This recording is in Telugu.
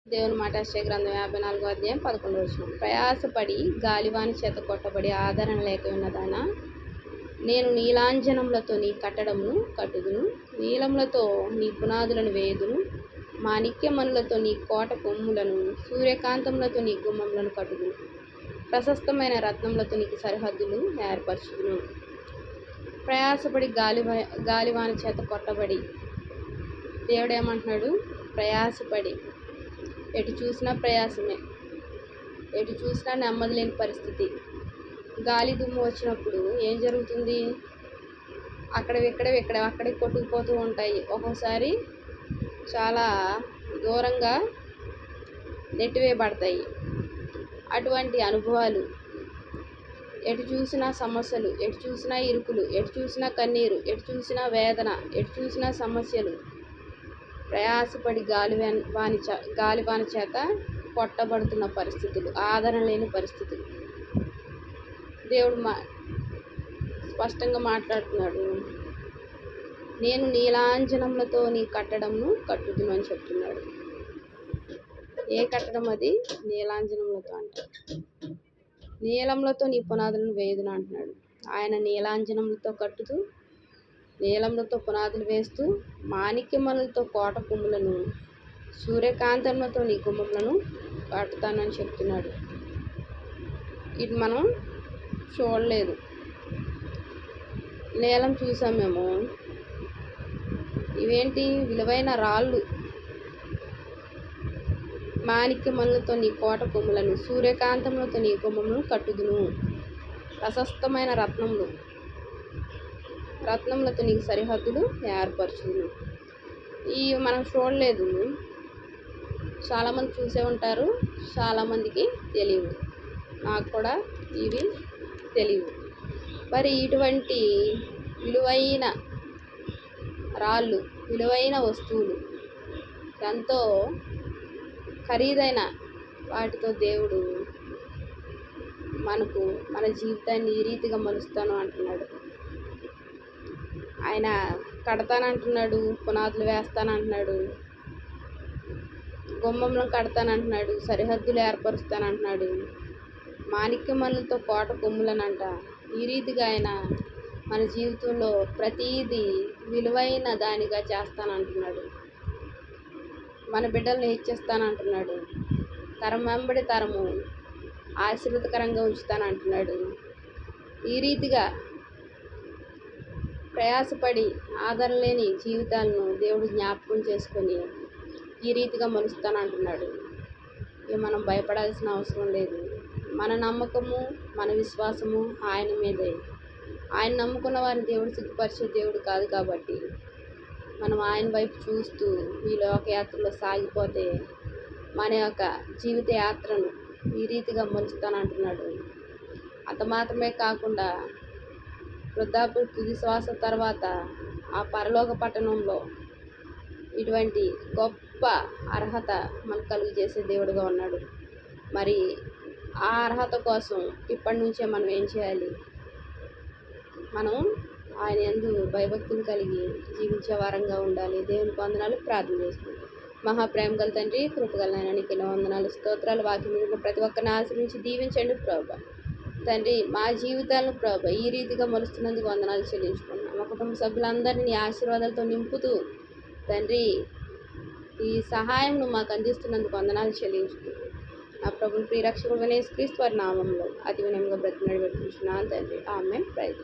దేవుని మాట యెషయా గ్రంథం 54వ అధ్యాయం 11వ వచనం. ప్రయాసపడి గాలివాని చేత కొట్టబడి ఆదరణ లేక ఉన్నదానా, నేను నీలాంజనములతో నీ కట్టడమును కట్టుదును, నీలములతో నీ పునాదులను వేయుదును, మాణిక్యమణులతో నీ కోట కొమ్ములను, సూర్యకాంతములతో నీ గుమ్మములను కట్టుదును, ప్రశస్తమైన రత్నములతో నీకు సరిహద్దులు ఏర్పరచుదును. ప్రయాసపడి గాలివాని చేత కొట్టబడి, దేవుడు ఏమంటున్నాడు? ప్రయాసపడి, ఎటు చూసినా ప్రయాసమే, ఎటు చూసినా నెమ్మది లేని పరిస్థితి. గాలి దుమ్ము వచ్చినప్పుడు ఏం జరుగుతుంది? అక్కడే కొట్టుకుపోతూ ఉంటాయి. ఒక్కోసారి చాలా దూరంగా నెట్టివేయబడతాయి. అటువంటి అనుభవాలు, ఎటు చూసినా సమస్యలు, ఎటు చూసినా ఇరుకులు, ఎటు చూసినా కన్నీరు, ఎటు చూసినా వేదన, ఎటు చూసినా సమస్యలు. ప్రయాసపడి గాలివాని చేత కొట్టబడుతున్న పరిస్థితులు, ఆదరణ లేని పరిస్థితులు. దేవుడు స్పష్టంగా మాట్లాడుతున్నాడు. నేను నీలాంజనములతో నీ కట్టడమును కట్టుదును అని చెప్తున్నాడు. ఏ కట్టడం అది? నీలాంజనములతో అంటాడు. నీలములతో నీ పునాదులను వేయుదును అంటున్నాడు. ఆయన నీలాంజనములతో కట్టుతూ, నీలములతో పునాదులు వేస్తూ, మాణిక్యమణులతో కోట కొమ్ములను, సూర్యకాంతములతో నీ గుమ్మములను కట్టుతానని చెప్తున్నాడు. ఇది మనం చూడలేదు, నీలం చూసాం మేము. ఇవేంటి? విలువైన రాళ్ళు. మాణిక్యమణులతో నీ కోట కొమ్ములను, సూర్యకాంతములతో నీ గుమ్మములను కట్టుదును, ప్రశస్తమైన రత్నములతో నీకు సరిహద్దులు ఏర్పరచుదును. ఇవి మనం చూడలేదు. చాలామంది చూసే ఉంటారు, చాలామందికి తెలియవు. నాకు కూడా ఇవి తెలియవు. మరి ఇటువంటి విలువైన రాళ్ళు, విలువైన వస్తువులు, ఎంతో ఖరీదైన వాటితో దేవుడు మన జీవితాన్ని ఈ రీతిగా మలుస్తాను అంటున్నాడు. ఆయన కడతానంటున్నాడు, పునాదులు వేస్తానంటున్నాడు, గుమ్మములను కడతానంటున్నాడు, సరిహద్దులు ఏర్పరుస్తానంటున్నాడు, మాణిక్యమణులతో కోట కొమ్ములనంట. ఈ రీతిగా ఆయన మన జీవితంలో ప్రతీది విలువైన దానిగా చేస్తానంటున్నాడు. మన బిడ్డలను హెచ్చిస్తానంటున్నాడు. తరం వెంబడి తరము ఆశీర్వదకరంగా ఉంచుతానంటున్నాడు. ఈ రీతిగా ప్రయాసపడి ఆదరణ లేని జీవితాలను దేవుడు జ్ఞాపకం చేసుకొని ఈ రీతిగా మలుస్తానంటున్నాడు. ఇక మనం భయపడాల్సిన అవసరం లేదు. మన నమ్మకము, మన విశ్వాసము ఆయన మీదే. ఆయన నమ్ముకున్న వారిని దేవుడు సిగ్గుపరిచే దేవుడు కాదు. కాబట్టి మనం ఆయన వైపు చూస్తూ ఈ లోకయాత్రలో సాగిపోతే మన యొక్క జీవిత యాత్రను ఈ రీతిగా మలుస్తానంటున్నాడు. అంత మాత్రమే కాకుండా వృద్ధాప్య తుది శ్వాస తర్వాత ఆ పరలోక పట్టణంలో ఇటువంటి గొప్ప అర్హత మనకు కలుగు చేసే దేవుడుగా ఉన్నాడు. మరి ఆ అర్హత కోసం ఇప్పటి నుంచే మనం ఏం చేయాలి? మనం ఆయన యందు భయభక్తులు కలిగి జీవించే వారంగా ఉండాలి. దేవునికి వందనాలు. ప్రార్థన చేస్తున్నాం. మహాప్రేమ గల తండ్రి, కృపగల నాయన, నీకు ఎన్నో వందనాలు, స్తోత్రాలు. వాక్యం ప్రతి ఒక్కరిని ఆశ్రయించి దీవించండి ప్రభా. తండ్రి, మా జీవితాలను ప్రభా ఈ రీతిగా మలుస్తున్నందుకు వందనాలు చెల్లించుకున్నాం. మా కుటుంబ సభ్యులందరినీ ఆశీర్వాదాలతో నింపుతూ తండ్రి ఈ సహాయంను మాకు అందిస్తున్నందుకు వందనాలు చెల్లించుకున్నాం. నా ప్రభుని ప్రియరక్షకుడు యేసుక్రీస్తు వారి నామంలో అతి వినయంగా బ్రతిమలాడి పెట్టుకుంటున్నాను తండ్రి. ఆమేన్. ప్రైజ్.